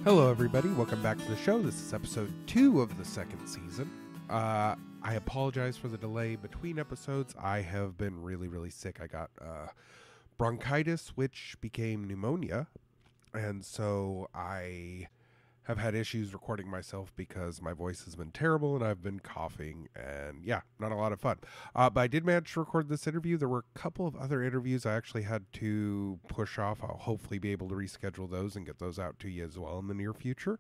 Hello, everybody. Welcome back to the show. This is episode 2 of the second season. I apologize for the delay between episodes. I have been really sick. I got bronchitis, which became pneumonia. And so I have had issues recording myself because my voice has been terrible and I've been coughing. And yeah, not a lot of fun. But I did manage to record this interview. There were a couple of other interviews I actually had to push off. I'll hopefully be able to reschedule those and get those out to you as well in the near future.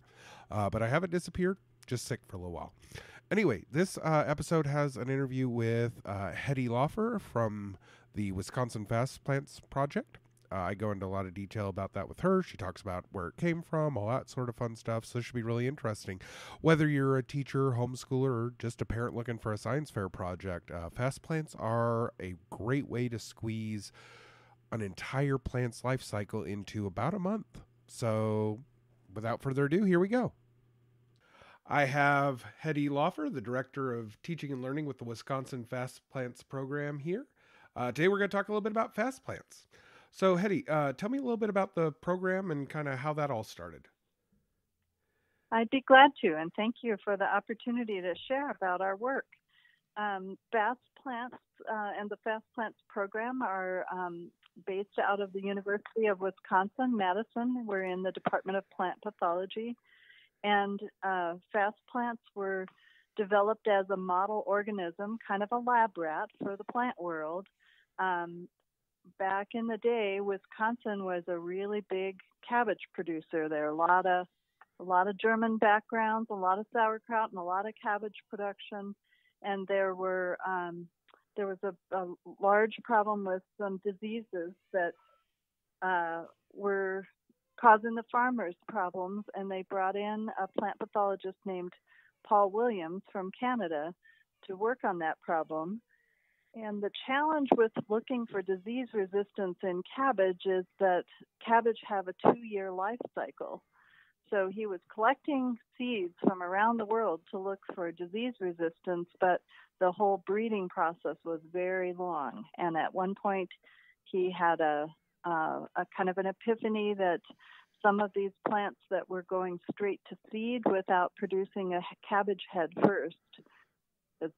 But I haven't disappeared, just sick for a little while. Anyway, this episode has an interview with Hedi Lauffer from the Wisconsin Fast Plants Project. I go into a lot of detail about that with her. She talks about where it came from, all that sort of fun stuff. So it should be really interesting. Whether you're a teacher, homeschooler, or just a parent looking for a science fair project, fast plants are a great way to squeeze an entire plant's life cycle into about a month. So without further ado, here we go. I have Hedi Lauffer, the Director of Teaching and Learning with the Wisconsin Fast Plants Program here. Today we're going to talk a little bit about fast plants. So, Hedi, tell me a little bit about the program and kind of how that all started. I'd be glad to, and thank you for the opportunity to share about our work. Fast Plants and the Fast Plants program are based out of the University of Wisconsin-Madison. We're in the Department of Plant Pathology, and Fast Plants were developed as a model organism, kind of a lab rat for the plant world. Back in the day, Wisconsin was a really big cabbage producer. There are a lot of German backgrounds, a lot of sauerkraut, and a lot of cabbage production. And there was a large problem with some diseases that were causing the farmers problems. And they brought in a plant pathologist named Paul Williams from Canada to work on that problem. And the challenge with looking for disease resistance in cabbage is that cabbage have a 2-year life cycle. So he was collecting seeds from around the world to look for disease resistance, but the whole breeding process was very long. And at one point, he had a kind of an epiphany that some of these plants that were going straight to seed without producing a cabbage head first.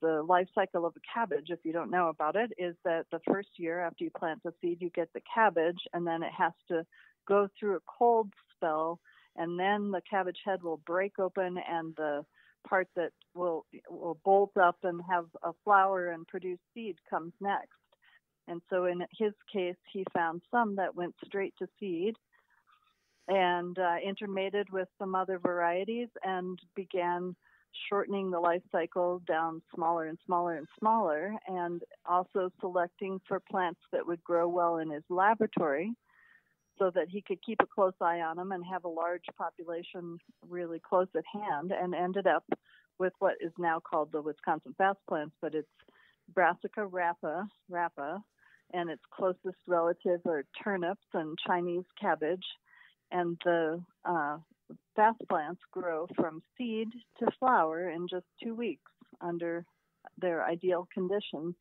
The life cycle of a cabbage, if you don't know about it, is that the first year after you plant the seed, you get the cabbage, and then it has to go through a cold spell, and then the cabbage head will break open, and the part that will bolt up and have a flower and produce seed comes next. And so in his case, he found some that went straight to seed and intermated with some other varieties and began shortening the life cycle down smaller and smaller and smaller, and also selecting for plants that would grow well in his laboratory so that he could keep a close eye on them and have a large population really close at hand, and ended up with what is now called the Wisconsin Fast Plants, but it's Brassica rapa, and its closest relatives are turnips and Chinese cabbage, and the fast plants grow from seed to flower in just 2 weeks under their ideal conditions.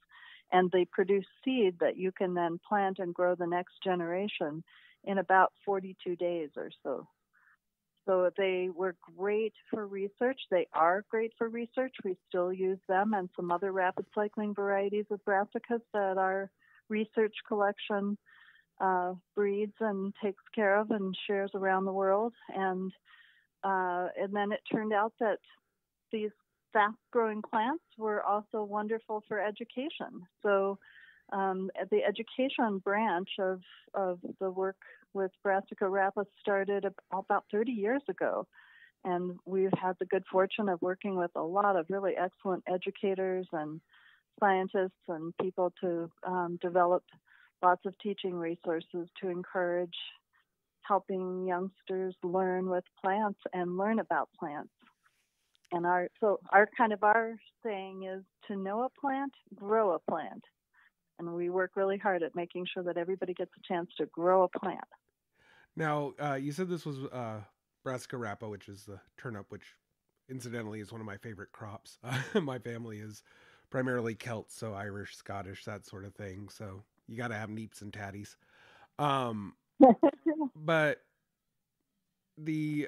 And they produce seed that you can then plant and grow the next generation in about 42 days or so. So they were great for research. They are great for research. We still use them and some other rapid cycling varieties of brassicas that our research collection breeds and takes care of and shares around the world. And then it turned out that these fast-growing plants were also wonderful for education. So the education branch of the work with Brassica rapa started about 30 years ago. And we've had the good fortune of working with a lot of really excellent educators and scientists and people to develop lots of teaching resources to encourage helping youngsters learn with plants and learn about plants. And our saying is to know a plant, grow a plant. And we work really hard at making sure that everybody gets a chance to grow a plant. Now, you said this was Brassica rapa, which is the turnip, which incidentally is one of my favorite crops. My family is primarily Celts, so Irish, Scottish, that sort of thing. So you got to have neeps and tatties. But the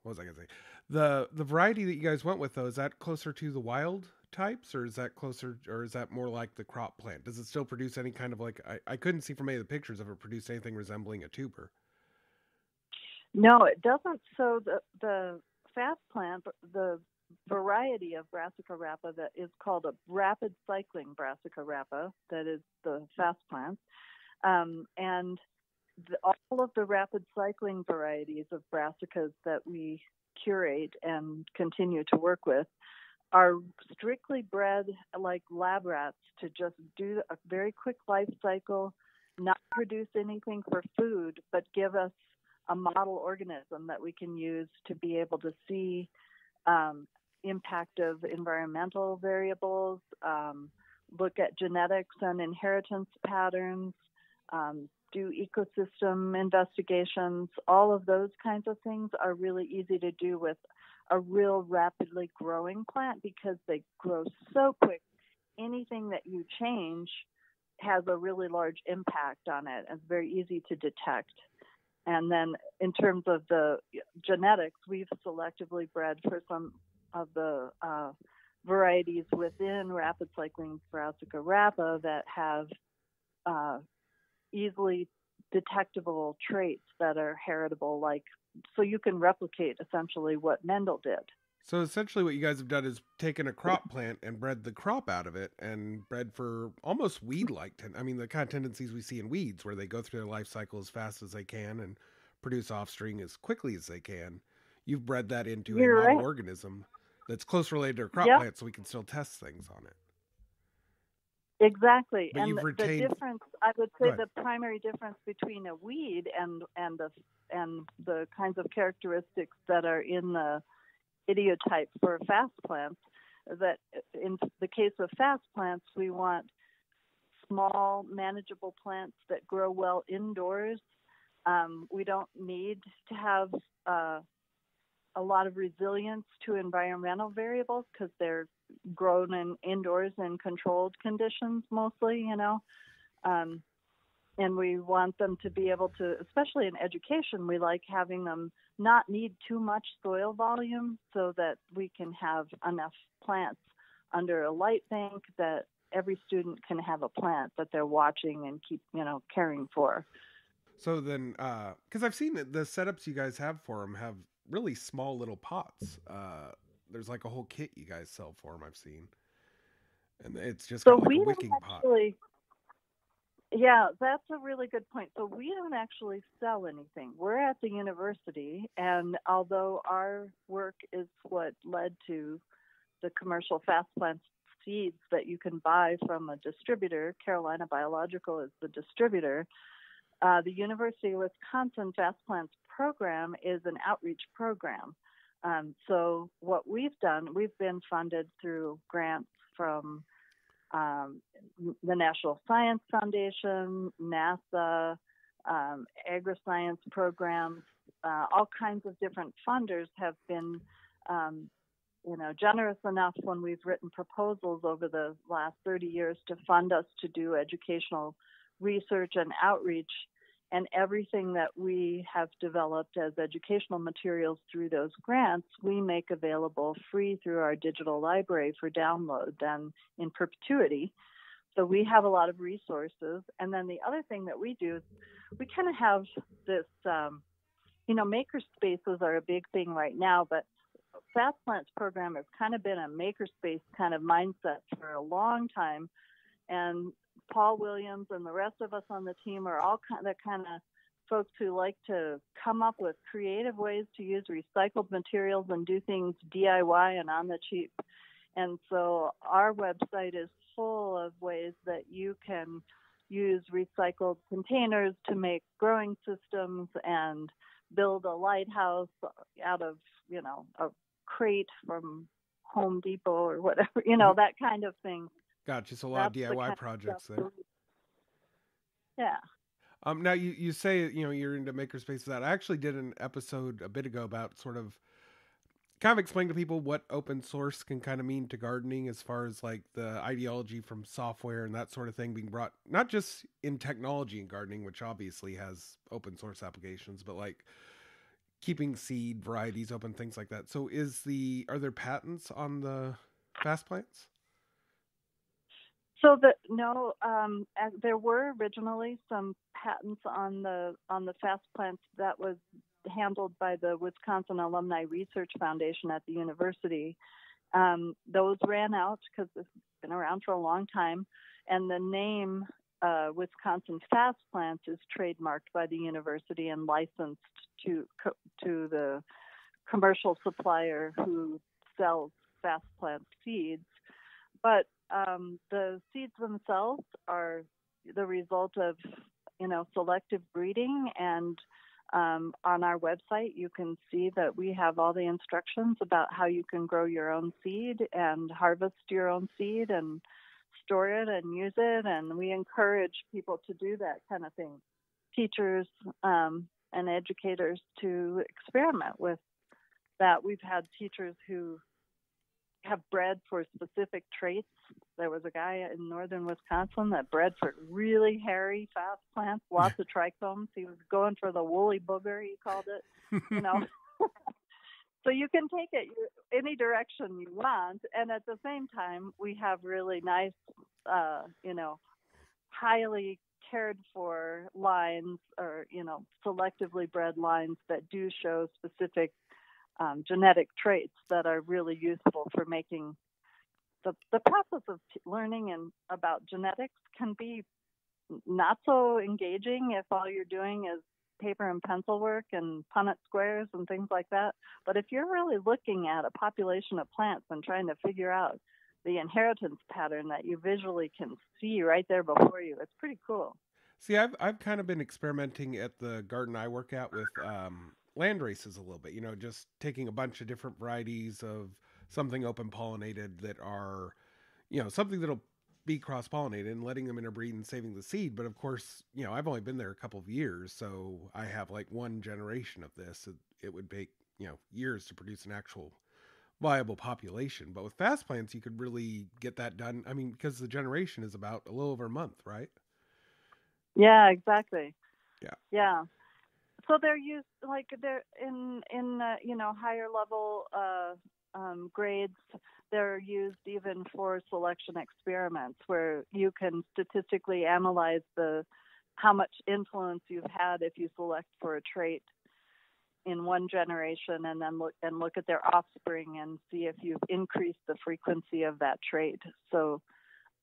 what was I gonna say? The variety that you guys went with though, is that closer to the wild types, or is that closer, or is that more like the crop plant? Does it still produce any kind of like, I couldn't see from any of the pictures if it produced anything resembling a tuber. No, it doesn't. So the fast plant, the variety of Brassica rapa that is called a rapid cycling Brassica rapa, that is the fast plant, and all of the rapid cycling varieties of brassicas that we curate and continue to work with are strictly bred like lab rats to just do a very quick life cycle, not produce anything for food, but give us a model organism that we can use to be able to see impact of environmental variables, look at genetics and inheritance patterns, do ecosystem investigations. All of those kinds of things are really easy to do with a real rapidly growing plant because they grow so quick. Anything that you change has a really large impact on it. It's very easy to detect. And then in terms of the genetics, we've selectively bred for some of the varieties within rapid cycling Brassica rapa that have easily detectable traits that are heritable, like, so you can replicate essentially what Mendel did. So essentially what you guys have done is taken a crop plant and bred the crop out of it and bred for almost weed-like, the kind of tendencies we see in weeds where they go through their life cycle as fast as they can and produce offspring as quickly as they can. You've bred that into a model organism that's close related to a crop plant so we can still test things on it. Exactly. But and the difference, I would say the primary difference between a weed and the kinds of characteristics that are in the idiotype for fast plants, that in the case of fast plants, we want small, manageable plants that grow well indoors. We don't need to have a lot of resilience to environmental variables because they're grown indoors in controlled conditions mostly, and we want them to be able to, especially in education, we like having them not need too much soil volume so that we can have enough plants under a light bank that every student can have a plant that they're watching and keep, caring for. So then, because I've seen the setups you guys have for them have really small little pots. There's like a whole kit you guys sell for them, I've seen. And it's just got like a wicking pot. Yeah, that's a really good point. So we don't actually sell anything. We're at the university, and although our work is what led to the commercial fast plant seeds that you can buy from a distributor, Carolina Biological is the distributor, the University of Wisconsin Fast Plants program is an outreach program. So what we've done, we've been funded through grants from the National Science Foundation, NASA, agri-science programs, all kinds of different funders have been, generous enough when we've written proposals over the last 30 years to fund us to do educational research and outreach. And everything that we have developed as educational materials through those grants, we make available free through our digital library for download and in perpetuity. So we have a lot of resources. And then the other thing that we do is we kind of have this, maker spaces are a big thing right now, but Fast Plants program has kind of been a makerspace kind of mindset for a long time. And Paul Williams and the rest of us on the team are all kind of folks who like to come up with creative ways to use recycled materials and do things DIY and on the cheap. And so our website is full of ways that you can use recycled containers to make growing systems and build a lighthouse out of, a crate from Home Depot or whatever, that kind of thing. Gotcha. So a lot of DIY projects there. Yeah. Now you say, you're into makerspaces. That I actually did an episode a bit ago about sort of kind of explain to people what open source can kind of mean to gardening as far as like the ideology from software and that sort of thing being brought, not just in technology and gardening, which obviously has open source applications, but like keeping seed varieties open, things like that. So are there patents on the fast plants? So there were originally some patents on the fast plants that was handled by the Wisconsin Alumni Research Foundation at the university. Those ran out because it's been around for a long time, and the name Wisconsin Fast Plants is trademarked by the university and licensed to the commercial supplier who sells fast plant seeds. But the seeds themselves are the result of, selective breeding. And on our website, you can see that we have all the instructions about how you can grow your own seed and harvest your own seed and store it and use it. And we encourage people to do that kind of thing. Teachers and educators to experiment with that. We've had teachers who have bred for specific traits. There was a guy in northern Wisconsin that bred for really hairy fast plants, lots of trichomes. He was going for the woolly booger, he called it. So you can take it any direction you want, and at the same time, we have really nice, highly cared for lines, or selectively bred lines that do show specific genetic traits that are really useful for making the process of learning and about genetics can be not so engaging if all you're doing is paper and pencil work and Punnett squares and things like that. But if you're really looking at a population of plants and trying to figure out the inheritance pattern that you visually can see right there before you, it's pretty cool. See, I've kind of been experimenting at the garden I work at with land races a little bit, just taking a bunch of different varieties of something open pollinated that are, something that'll be cross pollinated and letting them interbreed and saving the seed. But of course, I've only been there a couple of years, so I have like one generation of this. It would take, years to produce an actual viable population. But with fast plants, you could really get that done. I mean, because the generation is about a little over a month, right? Yeah, exactly. Yeah. So they're used they're in higher level grades. They're used even for selection experiments where you can statistically analyze how much influence you've had if you select for a trait in one generation, and then look at their offspring and see if you've increased the frequency of that trait. So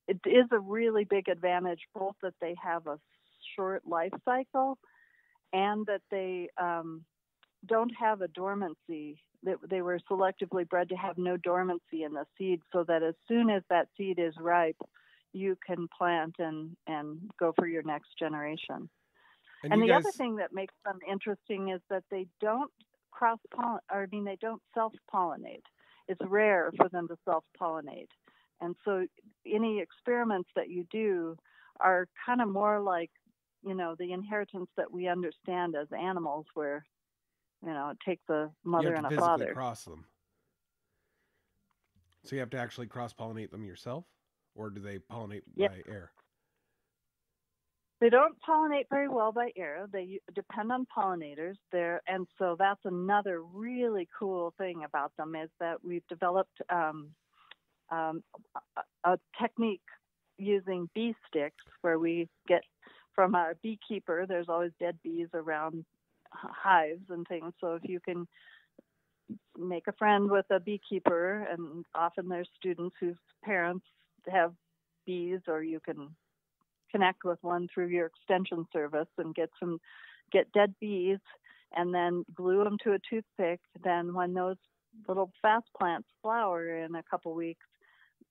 it is a really big advantage, both that they have a short life cycle and that they don't have a dormancy. They were selectively bred to have no dormancy in the seed, so that as soon as that seed is ripe, you can plant and go for your next generation. And the other thing that makes them interesting is that they don't they don't self-pollinate. It's rare for them to self-pollinate. And so any experiments that you do are kind of more like, the inheritance that we understand as animals, where, it takes a mother and a father. You cross them. So you have to actually cross-pollinate them yourself? Or do they pollinate by air? They don't pollinate very well by air. They depend on pollinators there, and so that's another really cool thing about them, is that we've developed a technique using bee sticks, where we get from a beekeeper. There's always dead bees around hives and things. So if you can make a friend with a beekeeper, and often there's students whose parents have bees, or you can connect with one through your extension service and get dead bees and then glue them to a toothpick. Then when those little fast plants flower in a couple weeks,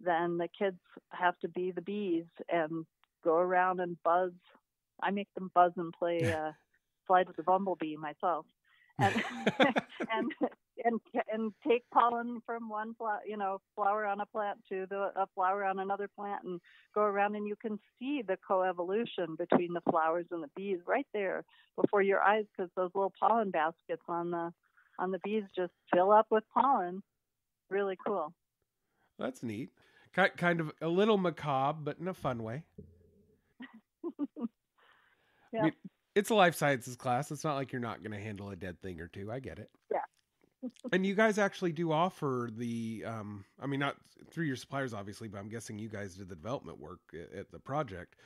then the kids have to be the bees and go around and buzz. I make them buzz and play Flight of the Bumblebee myself, and and take pollen from one flower on a plant to a flower on another plant, and go around, and you can see the coevolution between the flowers and the bees right there before your eyes, because those little pollen baskets on the bees just fill up with pollen. Really cool. That's neat. Kind of a little macabre, but in a fun way. Yeah. It's a life sciences class. It's not like you're not going to handle a dead thing or two. I get it. Yeah. And you guys actually do offer the, I mean, not through your suppliers, obviously, but I'm guessing you guys did the development work at the project.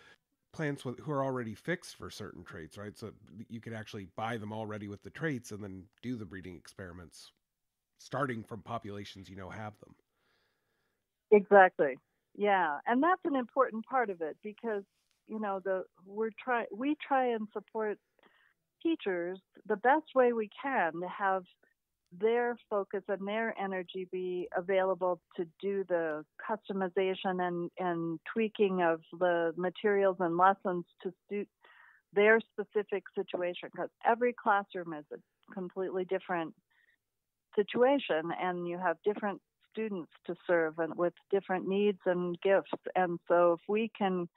Plants who are already fixed for certain traits, right? So you could actually buy them already with the traits and then do the breeding experiments starting from populations have them. Exactly. Yeah, and that's an important part of it because we try and support teachers the best way we can to have their focus and their energy be available to do the customization and tweaking of the materials and lessons to suit their specific situation, because every classroom is a completely different situation and you have different students to serve and with different needs and gifts. And so if we can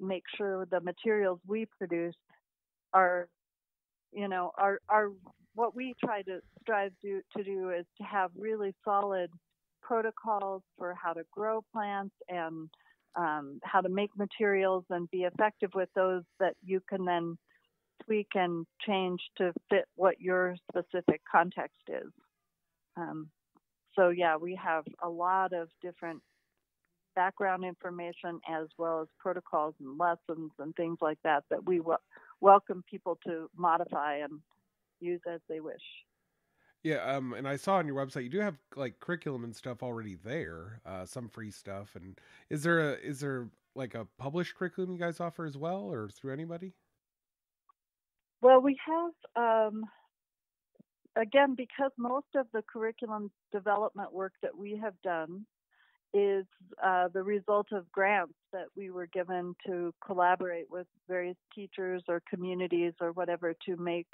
make sure the materials we produce are are what we try to strive to do is to have really solid protocols for how to grow plants and how to make materials and be effective with those that you can then tweak and change to fit what your specific context is. So yeah, we have a lot of different background information as well as protocols and lessons and things like that we welcome people to modify and use as they wish. Yeah, and I saw on your website you do have like curriculum and stuff already there, some free stuff. And is there like a published curriculum you guys offer as well, or through anybody? Well, we have again, because most of the curriculum development work that we have done is the result of grants that we were given to collaborate with various teachers or communities or whatever to make,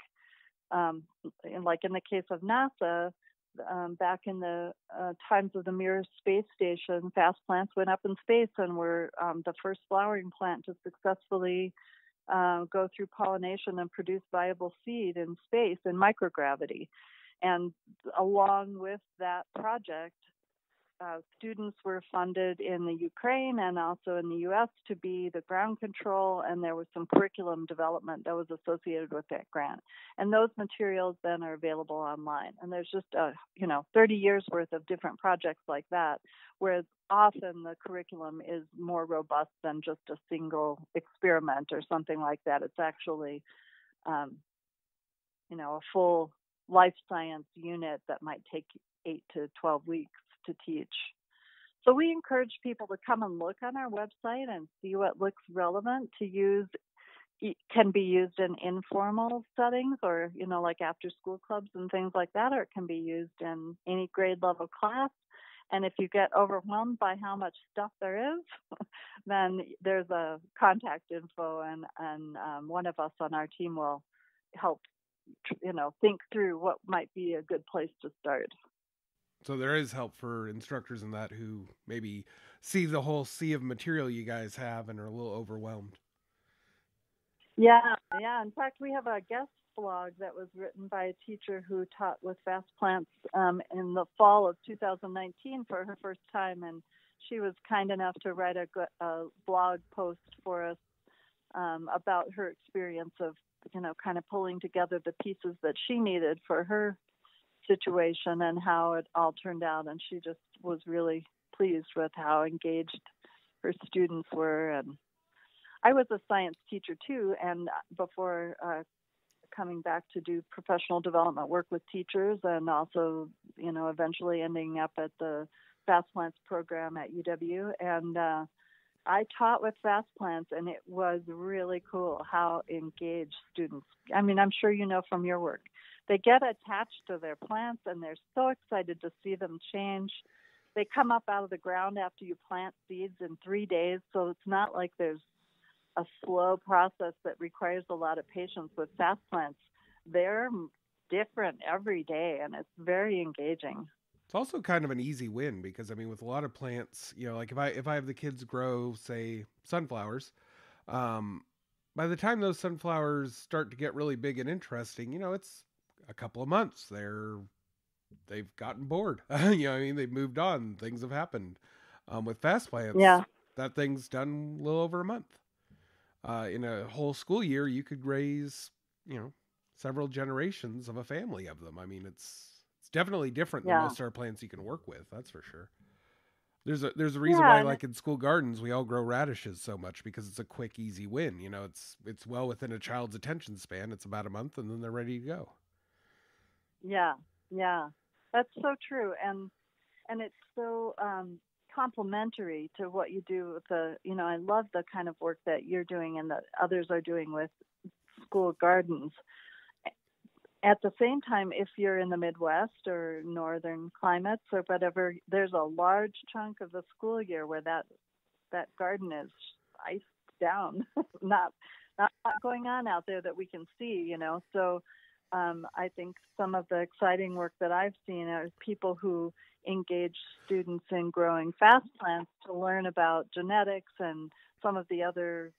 like in the case of NASA, back in the times of the Mir space station, fast plants went up in space and were the first flowering plant to successfully go through pollination and produce viable seed in space in microgravity. And along with that project, students were funded in the Ukraine and also in the U.S. to be the ground control, and there was some curriculum development that was associated with that grant. And those materials then are available online. And there's just 30 years worth of different projects like that, where often the curriculum is more robust than just a single experiment or something like that. It's actually, a full life science unit that might take 8 to 12 weeks to teach. So we encourage people to come and look on our website and see what looks relevant to use. It can be used in informal settings or, like after school clubs and things like that, or it can be used in any grade level class. And if you get overwhelmed by how much stuff there is, then there's a contact info and one of us on our team will help, think through what might be a good place to start. So there is help for instructors in that who maybe see the whole sea of material you guys have and are a little overwhelmed. Yeah. In fact, we have a guest blog that was written by a teacher who taught with fast plants in the fall of 2019 for her first time, and she was kind enough to write a blog post for us about her experience of, kind of pulling together the pieces that she needed for her situation and how it all turned out. And she just was really pleased with how engaged her students were. And I was a science teacher too, and before coming back to do professional development work with teachers, and also eventually ending up at the Fast Plants program at UW. And I taught with fast plants, and it was really cool how engaged students. I mean, I'm sure from your work, they get attached to their plants, and they're so excited to see them change. They come up out of the ground after you plant seeds in 3 days, so it's not like there's a slow process that requires a lot of patience with fast plants. They're different every day, and it's very engaging. It's also kind of an easy win because with a lot of plants, like if I have the kids grow, say, sunflowers, by the time those sunflowers start to get really big and interesting, it's a couple of months. They've gotten bored. They've moved on. Things have happened. With fast plants, Yeah. that thing's done a little over a month. in a whole school year, you could raise, several generations of a family of them. I mean, it's definitely different than Yeah. most of our plants you can work with. That's for sure. There's a reason Yeah. why, And like in school gardens, we all grow radishes so much because it's a quick, easy win. It's well within a child's attention span. It's about a month, and then they're ready to go. yeah, yeah, that's so true. And it's so complementary to what you do with I love the kind of work that you're doing and that others are doing with school gardens. At the same time, if you're in the Midwest or northern climates or whatever, there's a large chunk of the school year where that garden is iced down, not not going on out there that we can see. So I think some of the exciting work that I've seen are people who engage students in growing fast plants to learn about genetics and some of the other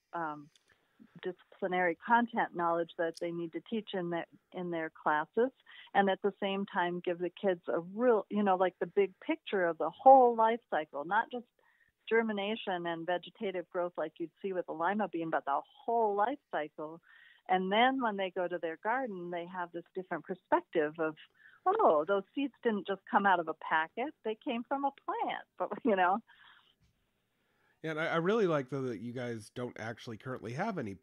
disciplinary content knowledge that they need to teach in their classes, and at the same time give the kids a real, like the big picture of the whole life cycle, not just germination and vegetative growth like you'd see with a lima bean, but the whole life cycle. And then when they go to their garden, they have this different perspective of, oh, those seeds didn't just come out of a packet; they came from a plant. But. Yeah, and I really like though that you guys don't actually currently have any,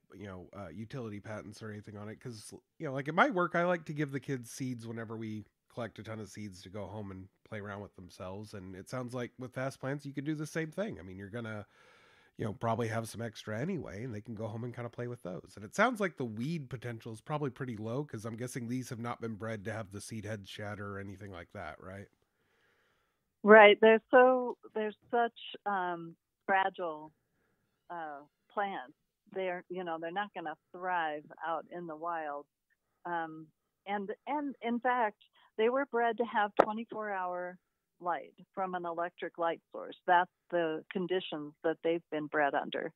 utility patents or anything on it, because like in my work, I like to give the kids seeds whenever we collect a ton of seeds to go home and play around with themselves. And it sounds like with fast plants, you could do the same thing. I mean, you're gonna, probably have some extra anyway, and they can go home and kind of play with those. And it sounds like the weed potential is probably pretty low because I'm guessing these have not been bred to have the seed heads shatter or anything like that, right? Right. They're such fragile plants. They're not going to thrive out in the wild. And in fact, they were bred to have 24-hour light from an electric light source. That's the conditions that they've been bred under.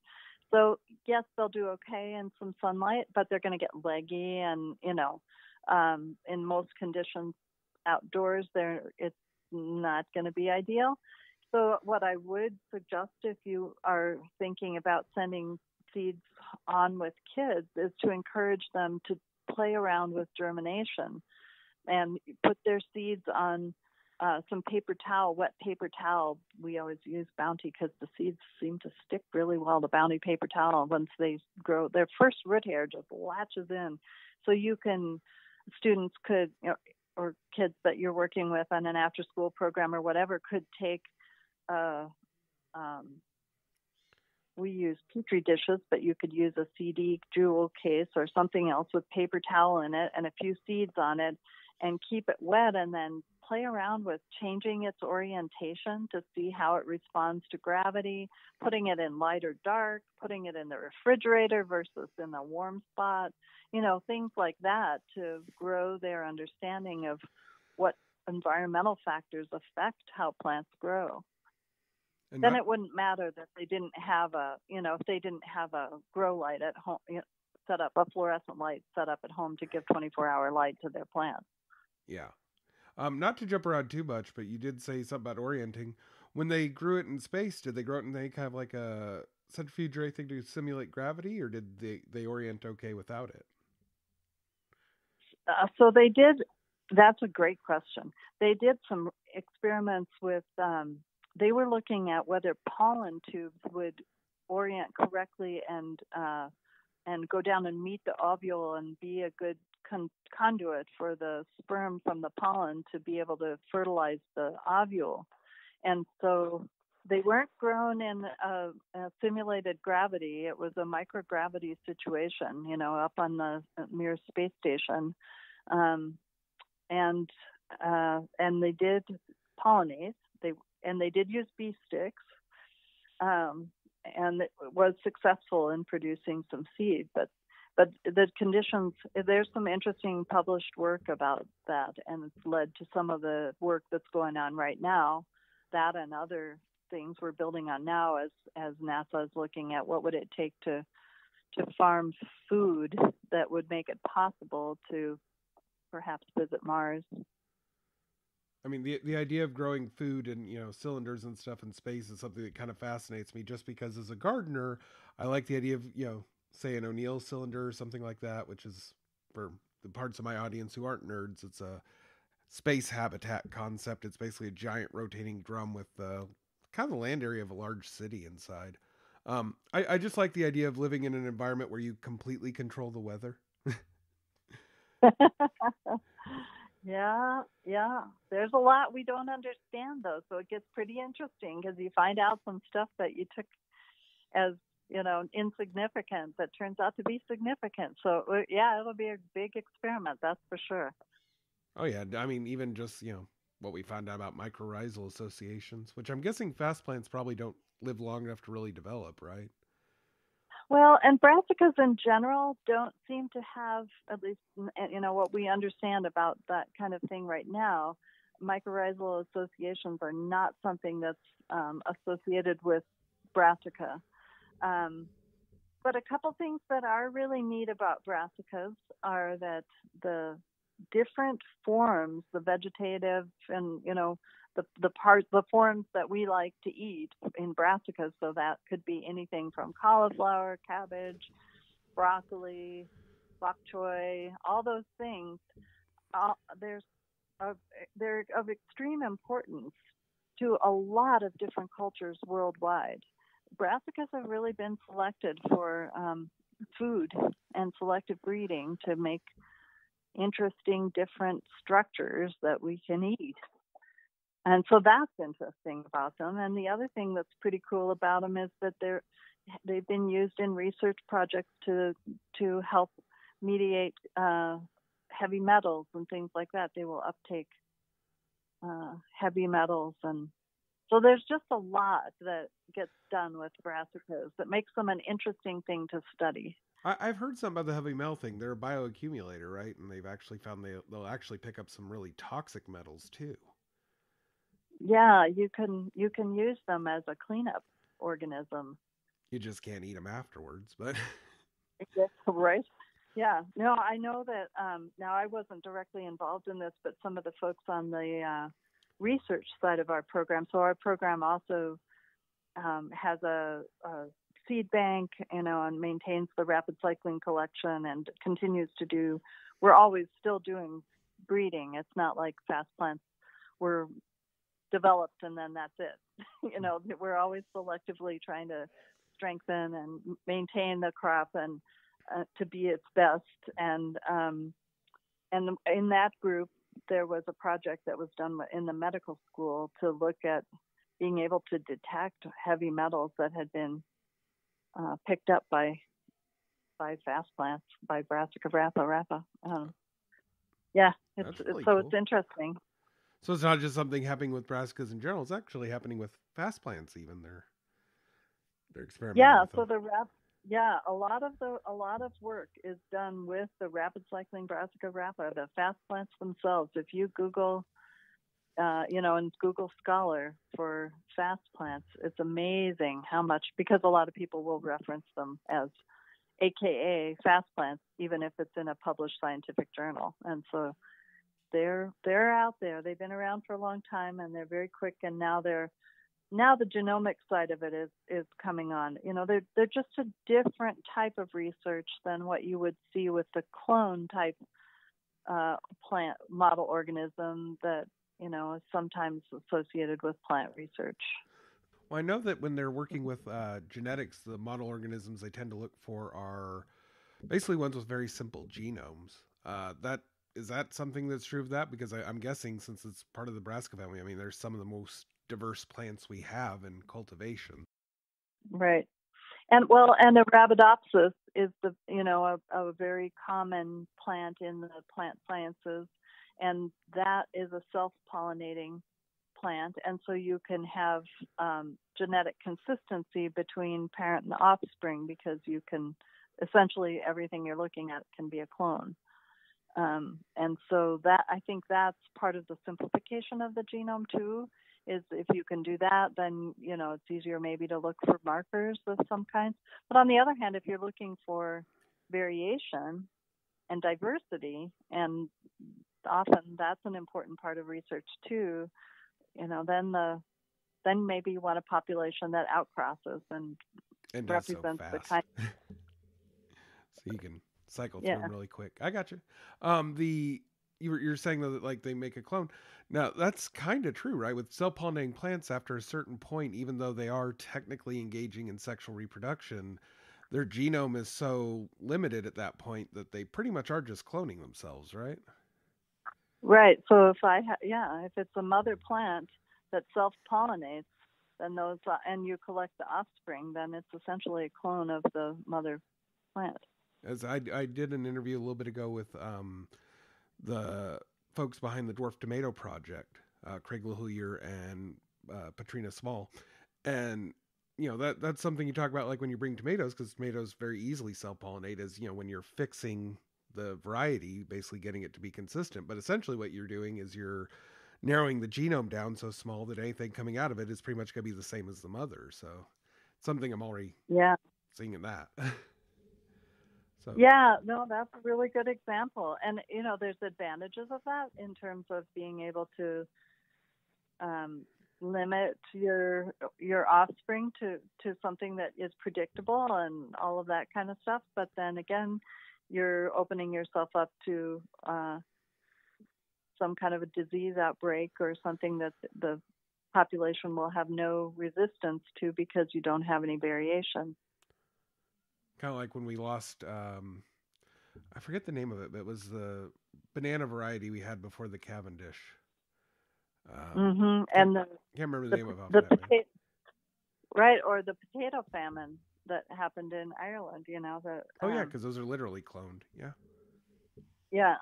So yes, they'll do okay in some sunlight, but they're going to get leggy, and in most conditions outdoors, it's not going to be ideal. So what I would suggest if you are thinking about sending seeds on with kids is to encourage them to play around with germination and put their seeds on some paper towel, wet paper towel. We always use Bounty because the seeds seem to stick really well to Bounty paper towel. Once they grow, their first root hair just latches in. So students could, or kids that you're working with on an after-school program or whatever, could take we use Petri dishes, but you could use a CD jewel case or something else with paper towel in it and a few seeds on it, and keep it wet, and then play around with changing its orientation to see how it responds to gravity, putting it in light or dark, putting it in the refrigerator versus in a warm spot, things like that to grow their understanding of what environmental factors affect how plants grow. And Then not, it wouldn't matter that they didn't have if they didn't have a grow light at home, set up a fluorescent light set up at home to give 24-hour light to their plants. yeah. Not to jump around too much, but you did say something about orienting. When they grew it in space, did they grow it in any kind of like a centrifuge or anything to simulate gravity, or did they orient okay without it? So they did. That's a great question. They did some experiments with. They were looking at whether pollen tubes would orient correctly and go down and meet the ovule and be a good conduit for the sperm from the pollen to be able to fertilize the ovule. And so they weren't grown in a simulated gravity. It was a microgravity situation, up on the Mir space station. And they did pollinate. They did use bee sticks, and it was successful in producing some seed. But the conditions, there's some interesting published work about that, and it's led to some of the work that's going on right now. That and other things we're building on now as NASA is looking at what would it take to farm food that would make it possible to perhaps visit Mars. I mean, the idea of growing food and cylinders and stuff in space is something that kind of fascinates me. Just because as a gardener, I like the idea of say, an O'Neill cylinder or something like that, which is, for the parts of my audience who aren't nerds, it's a space habitat concept. It's basically a giant rotating drum with kind of the land area of a large city inside. I just like the idea of living in an environment where you completely control the weather. Yeah, yeah. There's a lot we don't understand, though, so it gets pretty interesting because you find out some stuff that you took as, insignificant that turns out to be significant. So, yeah, it'll be a big experiment, that's for sure. Oh yeah, I mean, even just what we found out about mycorrhizal associations, which I'm guessing fast plants probably don't live long enough to really develop, right? Well, and brassicas in general don't seem to have, at least, what we understand about that kind of thing right now. Mycorrhizal associations are not something that's associated with brassica. Um, but a couple things that are really neat about brassicas are that the different forms, the vegetative and, the forms that we like to eat in brassicas. So that could be anything from cauliflower, cabbage, broccoli, bok choy, all those things. There's they're of extreme importance to a lot of different cultures worldwide. Brassicas have really been selected for food and selective breeding to make interesting different structures that we can eat. And so that's interesting about them. And the other thing that's pretty cool about them is that they've been used in research projects to help mediate heavy metals and things like that. They will uptake heavy metals, and so there's just a lot that gets done with brassicas that makes them an interesting thing to study. I've heard something about the heavy metal thing. They're a bioaccumulator, right? And they've actually found they'll actually pick up some really toxic metals too. Yeah, you can use them as a cleanup organism. You just can't eat them afterwards, but Right. Yeah. No, I know that. Now, I wasn't directly involved in this, but some of the folks on the research side of our program. So our program also has a seed bank, and maintains the rapid cycling collection and continues to do. We're always still doing breeding. It's not like fast plants were developed and then that's it. We're always selectively trying to strengthen and maintain the crop and to be its best. And in that group, there was a project that was done in the medical school to look at being able to detect heavy metals that had been picked up by fast plants, by Brassica rapa. Yeah, really cool. It's interesting. So it's not just something happening with brassicas in general; it's actually happening with fast plants. Even they're experimenting. Yeah, with them. a lot of work is done with the rapid cycling Brassica rapa, the fast plants themselves. If you Google, in Google Scholar for fast plants, it's amazing how much, because a lot of people will reference them as AKA fast plants, even if it's in a published scientific journal. And so they're out there. They've been around for a long time, and they're very quick. And now the genomic side of it is coming on. They're just a different type of research than what you would see with the clone type plant model organism that is sometimes associated with plant research. Well, I know that when they're working with genetics, the model organisms they tend to look for are basically ones with very simple genomes. Is that something that's true of that? Because I'm guessing, since it's part of the brassica family, I mean, there's some of the most diverse plants we have in cultivation. Right. And the Arabidopsis is a very common plant in the plant sciences, and that is a self-pollinating plant, and so you can have genetic consistency between parent and offspring, because you can essentially everything you're looking at can be a clone. And so that, I think that's part of the simplification of the genome too, is if you can do that, then, it's easier maybe to look for markers of some kind. But on the other hand, if you're looking for variation and diversity, and often that's an important part of research too, then maybe you want a population that outcrosses and And represents so the kind. So you can cycle through Yeah. them really quick. I got you. You're saying though that like they make a clone. Now that's kind of true, right? With self-pollinating plants, after a certain point, even though they are technically engaging in sexual reproduction, their genome is so limited at that point that they pretty much are just cloning themselves, right? Right. So if it's a mother plant that self-pollinates, then and you collect the offspring, then it's essentially a clone of the mother plant. As I did an interview a little bit ago with the folks behind the Dwarf Tomato Project, Craig LaHoulier and Patrina Small, and that's something you talk about like when you bring tomatoes, because tomatoes very easily self-pollinate, as when you're fixing the variety, basically getting it to be consistent. But essentially what you're doing is you're narrowing the genome down so small that anything coming out of it is pretty much going to be the same as the mother. So something I'm already seeing in that. So. Yeah, no, that's a really good example. And, there's advantages of that in terms of being able to limit your offspring to something that is predictable and all of that kind of stuff. But then again, you're opening yourself up to some kind of a disease outbreak or something that the population will have no resistance to because you don't have any variation. Kind of like when we lost, I forget the name of it, but it was the banana variety we had before the Cavendish. And can't remember the name of it. Right, or the potato famine that happened in Ireland. Because those are literally cloned. Yeah.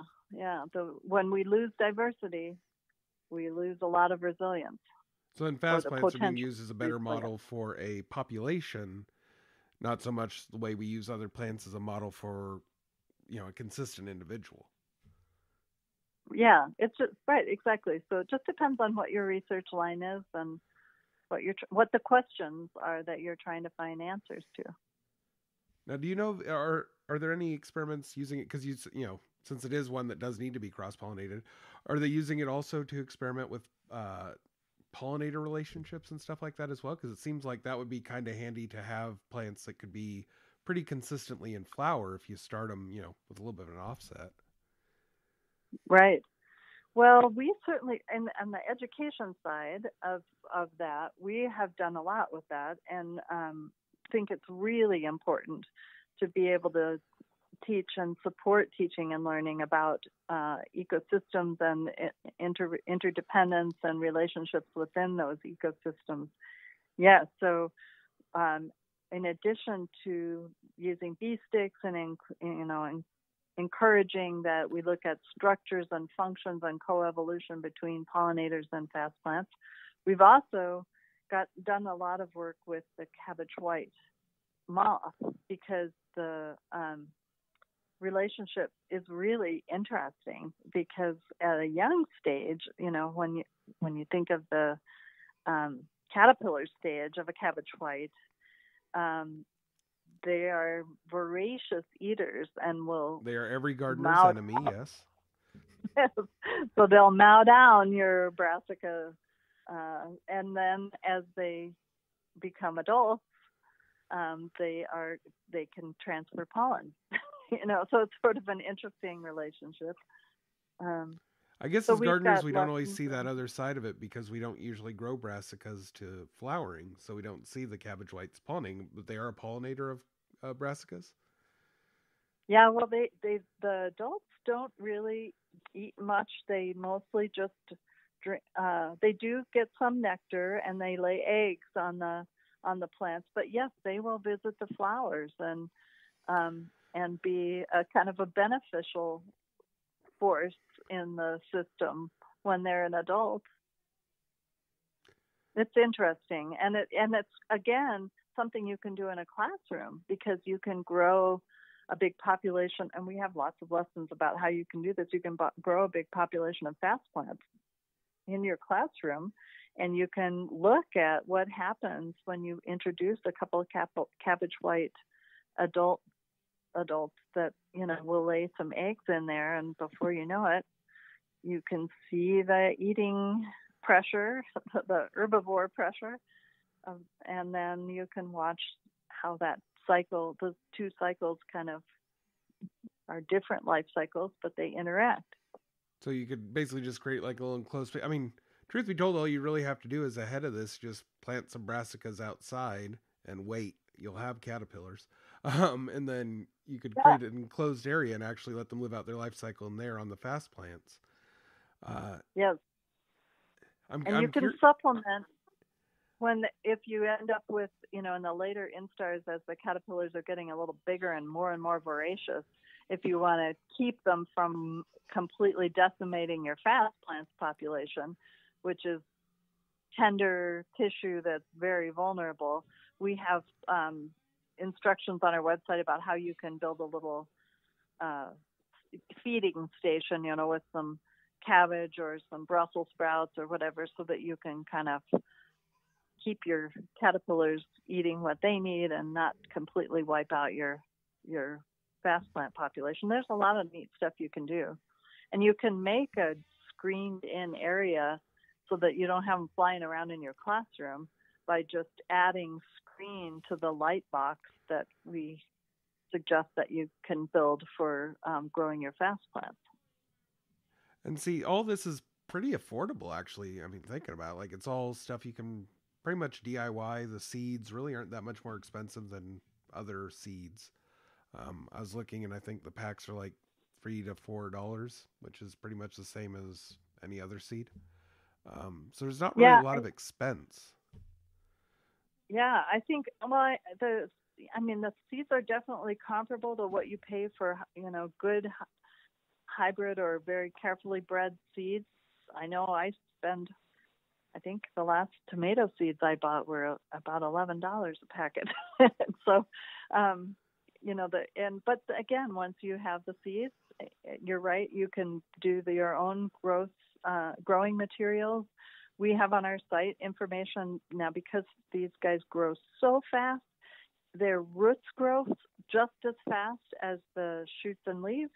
When we lose diversity, we lose a lot of resilience. So then fast plants are being used as a better model for a population, not so much the way we use other plants as a model for, a consistent individual. Yeah, it's just, right, exactly. So it just depends on what your research line is and what the questions are that you're trying to find answers to. Now, do you know, are there any experiments using it? Because since it is one that does need to be cross-pollinated, are they using it also to experiment with pollinator relationships and stuff like that as well? Because it seems like that would be kind of handy to have plants that could be pretty consistently in flower if you start them, with a little bit of an offset. Right. Well, we certainly, and on the education side of that, we have done a lot with that, and think it's really important to be able to teach and support teaching and learning about ecosystems and interdependence and relationships within those ecosystems. Yeah, so in addition to using bee sticks and encouraging that we look at structures and functions and coevolution between pollinators and fast plants, we've also done a lot of work with the cabbage white moth, because the relationship is really interesting, because at a young stage, when you think of the caterpillar stage of a cabbage white, they are voracious eaters and They are every gardener's enemy, yes. So they'll mow down your brassica, and then as they become adults, they can transfer pollen. So it's sort of an interesting relationship. I guess as gardeners, we don't always see that other side of it, because we don't usually grow brassicas to flowering, so we don't see the cabbage whites pollinating, but they are a pollinator of brassicas. Yeah, well, the adults don't really eat much. They mostly just drink. They do get some nectar, and they lay eggs on the plants. But yes, they will visit the flowers and be a kind of a beneficial force in the system when they're an adult. It's interesting, and it's again something you can do in a classroom, because you can grow a big population, and we have lots of lessons about how you can do this. You can grow a big population of fast plants in your classroom, and you can look at what happens when you introduce a couple of cabbage white adults that will lay some eggs in there, and before you know it, you can see the eating pressure, the herbivore pressure, and then you can watch how that cycle, those two cycles, kind of are different life cycles, but they interact. So you could basically just create like a little enclosed space. I mean, truth be told, all you really have to do is ahead of this, just plant some brassicas outside and wait. You'll have caterpillars. And then you could Yeah. create an enclosed area and actually let them live out their life cycle in there on the fast plants. Yes. And you can supplement if you end up with, in the later instars, as the caterpillars are getting a little bigger and more voracious, if you want to keep them from completely decimating your fast plants population, which is tender tissue that's very vulnerable, we have instructions on our website about how you can build a little feeding station, with some cabbage or some Brussels sprouts or whatever, so that you can kind of keep your caterpillars eating what they need and not completely wipe out your fast plant population. There's a lot of neat stuff you can do. And you can make a screened in area so that you don't have them flying around in your classroom by just adding screen to the light box that we suggest that you can build for growing your fast plants. And see, all this is pretty affordable, actually. I mean, thinking about it, like, it's all stuff you can pretty much DIY. The seeds really aren't that much more expensive than other seeds. I was looking, and I think the packs are like $3 to $4, which is pretty much the same as any other seed. So there's not really a lot of expense. Yeah, I think the seeds are definitely comparable to what you pay for, good hybrid or very carefully bred seeds. I know I think the last tomato seeds I bought were about $11 a packet. So, but again, once you have the seeds, you're right, you can do your own growing materials. We have on our site information now, because these guys grow so fast, their roots grow just as fast as the shoots and leaves.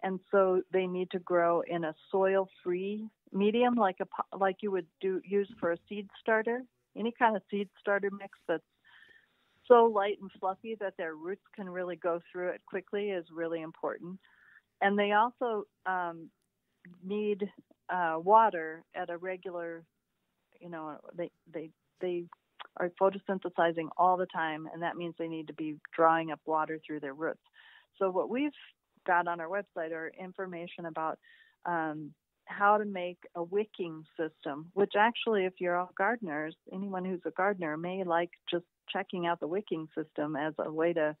And so they need to grow in a soil-free medium, like you would use for a seed starter. Any kind of seed starter mix that's so light and fluffy that their roots can really go through it quickly is really important. And they also need water at a regular, they are photosynthesizing all the time, and that means they need to be drawing up water through their roots. So what we've got on our website are information about how to make a wicking system, which actually, if you're all gardeners, anyone who's a gardener may like just checking out the wicking system as a way to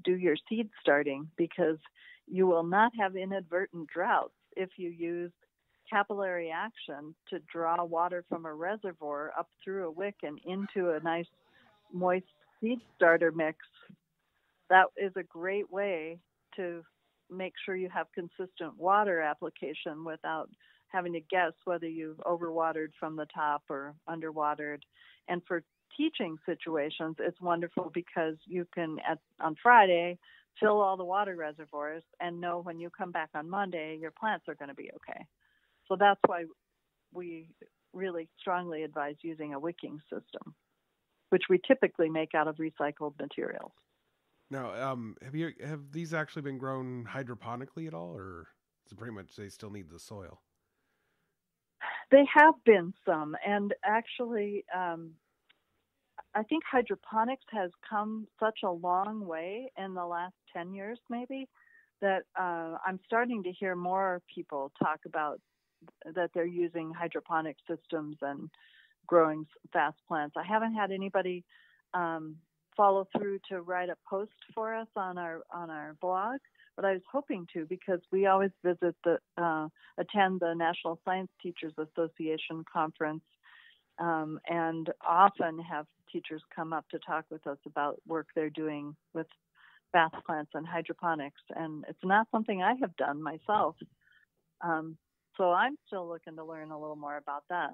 do your seed starting, because you will not have inadvertent droughts if you use capillary action to draw water from a reservoir up through a wick and into a nice moist seed starter mix. That is a great way to make sure you have consistent water application without having to guess whether you've overwatered from the top or underwatered. And for teaching situations, it's wonderful because you can, on Friday, fill all the water reservoirs and know when you come back on Monday, your plants are going to be okay. So that's why we really strongly advise using a wicking system, which we typically make out of recycled materials. Now, have these actually been grown hydroponically at all, or is it pretty much they still need the soil? They have been some, and actually, I think hydroponics has come such a long way in the last 10 years, maybe, that I'm starting to hear more people talk about that they're using hydroponic systems and growing fast plants. I haven't had anybody follow through to write a post for us on our blog, but I was hoping to, because we always attend the National Science Teachers Association conference, and often have teachers come up to talk with us about work they're doing with fast plants and hydroponics, and it's not something I have done myself. So I'm still looking to learn a little more about that.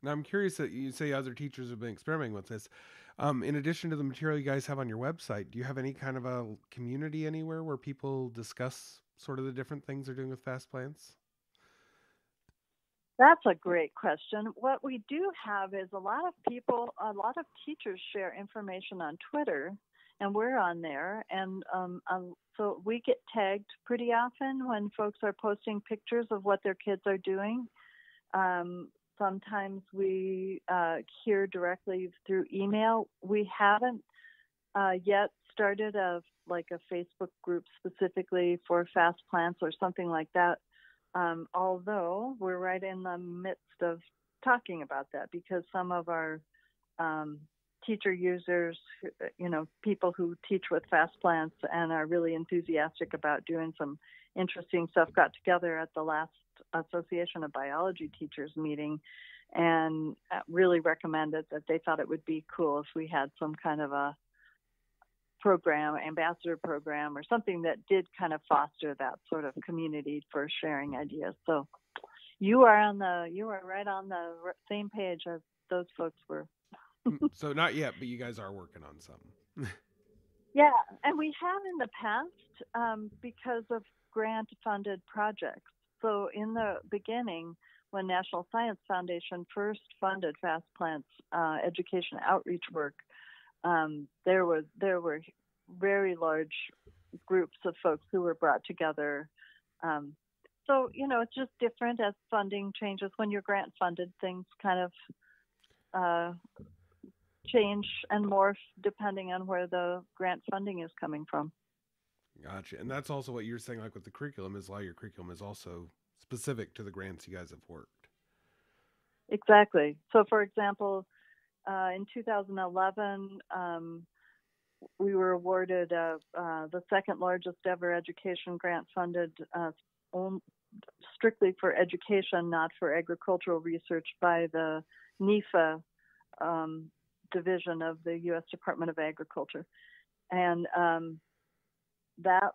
Now, I'm curious that you say other teachers have been experimenting with this. In addition to the material you guys have on your website, do you have any kind of a community anywhere where people discuss sort of the different things they're doing with fast plants? That's a great question. What we do have is a lot of teachers share information on Twitter, and we're on there. And so we get tagged pretty often when folks are posting pictures of what their kids are doing. Sometimes we hear directly through email. We haven't yet started a Facebook group specifically for fast plants or something like that. Although we're right in the midst of talking about that, because some of our teacher users, people who teach with fast plants and are really enthusiastic about doing some interesting stuff, got together at the last Association of Biology Teachers meeting and really recommended that they thought it would be cool if we had some kind of a program, ambassador program, or something that did kind of foster that sort of community for sharing ideas. So you are right on the same page as those folks were. So not yet, but you guys are working on some. Yeah, and we have in the past because of grant-funded projects. So in the beginning, when National Science Foundation first funded Fast Plants education outreach work, there were very large groups of folks who were brought together. So, it's just different as funding changes. When you're grant funded, things kind of change and morph depending on where the grant funding is coming from. Gotcha. And that's also what you're saying, like with the curriculum, is a lot of your curriculum is also specific to the grants you guys have worked. Exactly. So, for example, in 2011, we were awarded the second largest ever education grant funded strictly for education, not for agricultural research, by the NIFA division of the U.S. Department of Agriculture. And that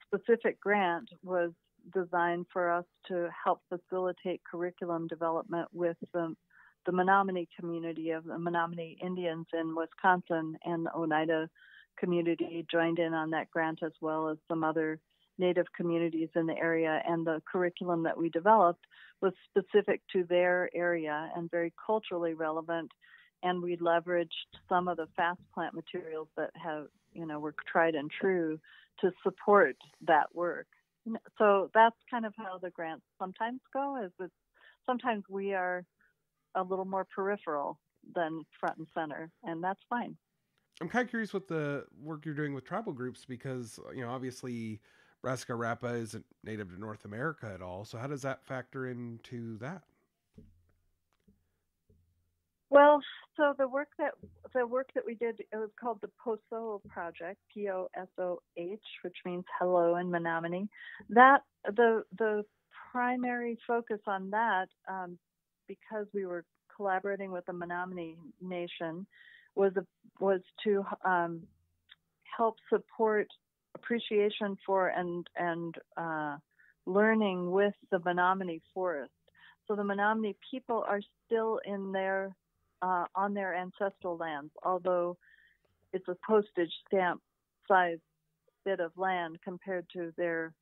specific grant was designed for us to help facilitate curriculum development with the Menominee community of the Menominee Indians in Wisconsin, and the Oneida community joined in on that grant, as well as some other Native communities in the area. And the curriculum that we developed was specific to their area and very culturally relevant. And we leveraged some of the fast plant materials that were tried and true to support that work. So that's kind of how the grants sometimes go, is that sometimes we are a little more peripheral than front and center, and that's fine. I'm kind of curious what the work you're doing with tribal groups, because, obviously Brassica rapa isn't native to North America at all. So how does that factor into that? Well, so the work that we did, it was called the POSOH project, POSOH, which means hello in Menominee. That the primary focus on that, because we were collaborating with the Menominee Nation, was to help support appreciation for and learning with the Menominee forest. So the Menominee people are still in their on their ancestral lands, although it's a postage stamp size bit of land compared to their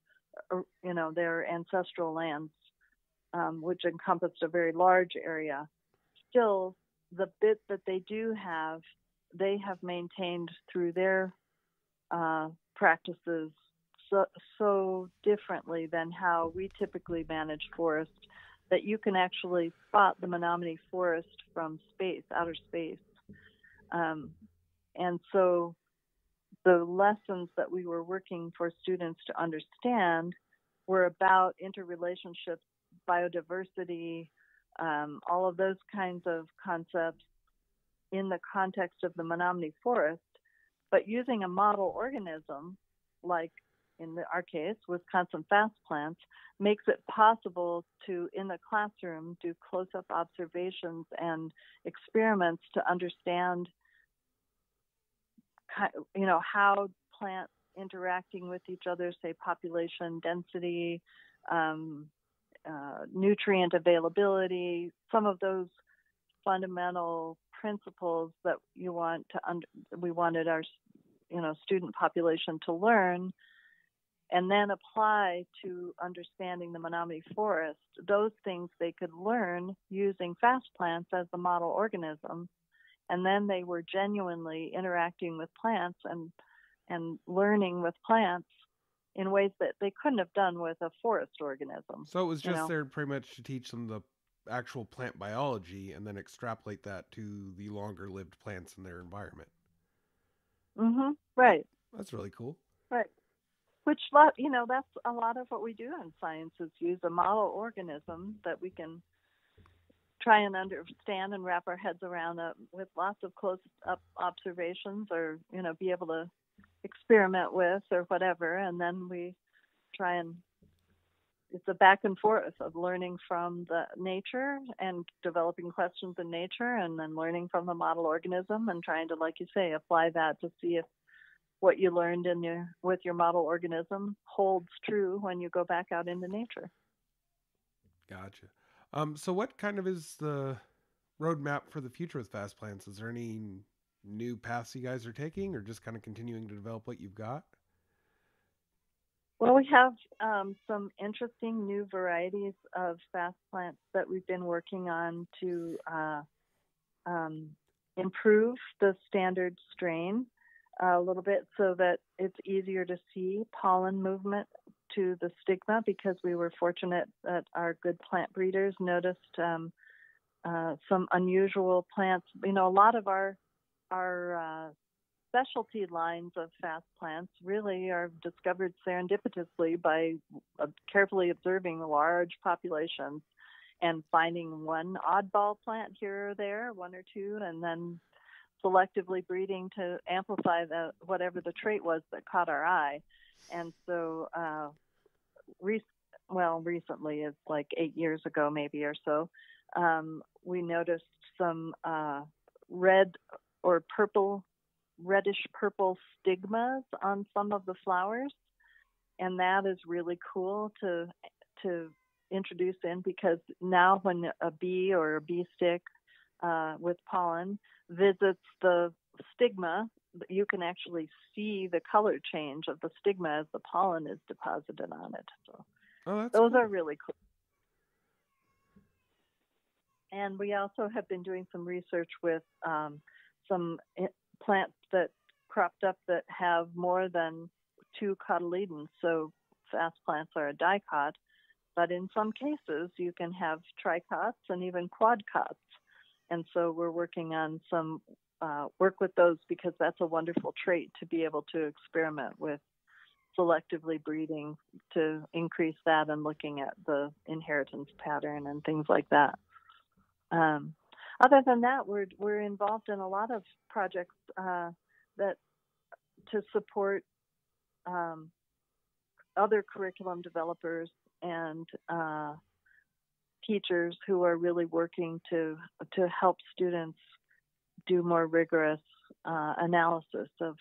ancestral lands, which encompassed a very large area. Still, the bit that they do have, they have maintained through their practices so differently than how we typically manage forest, that you can actually spot the Menominee forest from space, outer space. And so the lessons that we were working for students to understand were about interrelationships, biodiversity, all of those kinds of concepts in the context of the Menominee forest, but using a model organism, like in our case, Wisconsin fast plants, makes it possible to, in the classroom, do close-up observations and experiments to understand, how plants interacting with each other, say population density, nutrient availability, some of those fundamental principles that we wanted our student population to learn, and then apply to understanding the Menominee forest. Those things they could learn using fast plants as the model organism, and then they were genuinely interacting with plants and learning with plants in ways that they couldn't have done with a forest organism. So it was just there pretty much to teach them the actual plant biology and then extrapolate that to the longer lived plants in their environment. Right. That's really cool. Right. Which, that's a lot of what we do in science is use a model organism that we can try and understand and wrap our heads around with lots of close-up observations, or, be able to experiment with or whatever. And then we try and it's a back and forth of learning from the nature and developing questions in nature, and then learning from the model organism and trying to, like you say, apply that to see if what you learned with your model organism holds true when you go back out into nature. Gotcha. So what kind of is the roadmap for the future with Fast Plants? Is there any new paths you guys are taking, or just kind of continuing to develop what you've got? Well, we have some interesting new varieties of fast plants that we've been working on to improve the standard strain a little bit so that it's easier to see pollen movement to the stigma, because we were fortunate that our good plant breeders noticed some unusual plants. A lot of our specialty lines of fast plants really are discovered serendipitously by carefully observing large populations and finding one oddball plant here or there, one or two, and then selectively breeding to amplify whatever the trait was that caught our eye. And so recently, it's like 8 years ago maybe or so, we noticed some red or reddish purple stigmas on some of the flowers, and that is really cool to introduce in, because now when a bee or a bee stick with pollen visits the stigma, you can actually see the color change of the stigma as the pollen is deposited on it. So those are really cool. And we also have been doing some research with some plants that cropped up that have more than 2 cotyledons. So fast plants are a dicot, but in some cases you can have tricots and even quadcots. And so we're working on some work with those, because that's a wonderful trait to be able to experiment with selectively breeding to increase that and looking at the inheritance pattern and things like that. Other than that, we're involved in a lot of projects that to support other curriculum developers and teachers who are really working to help students do more rigorous analysis of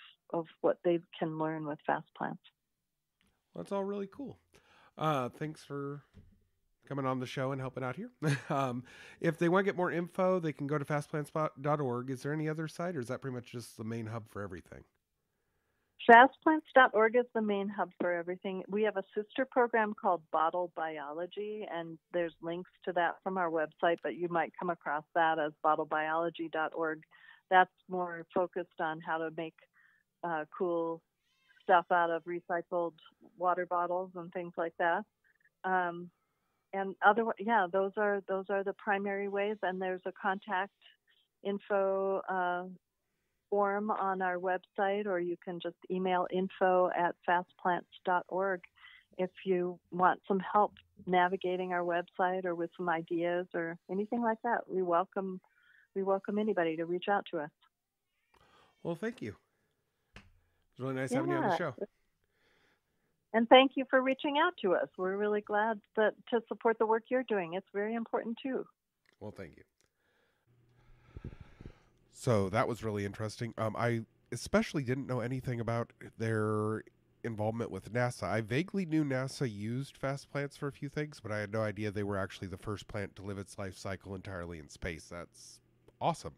what they can learn with fast plants. Well, that's all really cool. Thanks for coming on the show and helping out here. If they want to get more info, they can go to fastplants.org. Is there any other site, or is that pretty much just the main hub for everything? Fastplants.org is the main hub for everything. We have a sister program called Bottle Biology, and there's links to that from our website, but you might come across that as bottlebiology.org. That's more focused on how to make cool stuff out of recycled water bottles and things like that. And those are the primary ways. And there's a contact info form on our website, or you can just email info@fastplants.org if you want some help navigating our website or with some ideas or anything like that. We welcome anybody to reach out to us. Well, thank you. It's really nice having you on the show. And thank you for reaching out to us. We're really glad to support the work you're doing. It's very important too. Well, thank you. So that was really interesting. I especially didn't know anything about their involvement with NASA. I vaguely knew NASA used fast plants for a few things, but I had no idea they were actually the first plant to live its life cycle entirely in space. That's awesome.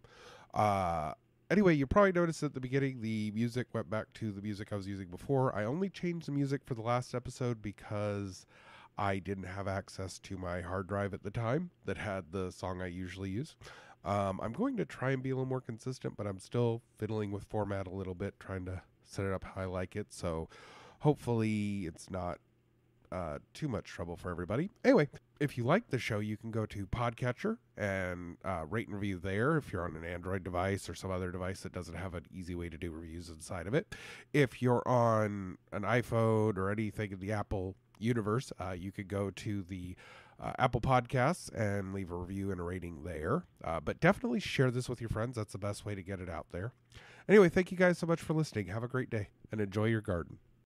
Anyway, you probably noticed at the beginning the music went back to the music I was using before. I only changed the music for the last episode because I didn't have access to my hard drive at the time that had the song I usually use. I'm going to try and be a little more consistent, but I'm still fiddling with format a little bit, trying to set it up how I like it. So hopefully it's not too much trouble for everybody. Anyway, if you like the show, you can go to Podcatcher and rate and review there if you're on an Android device or some other device that doesn't have an easy way to do reviews inside of it. If you're on an iPhone or anything in the Apple universe, you could go to the Apple Podcasts and leave a review and a rating there. But definitely share this with your friends. That's the best way to get it out there. Anyway, thank you guys so much for listening. Have a great day and enjoy your garden.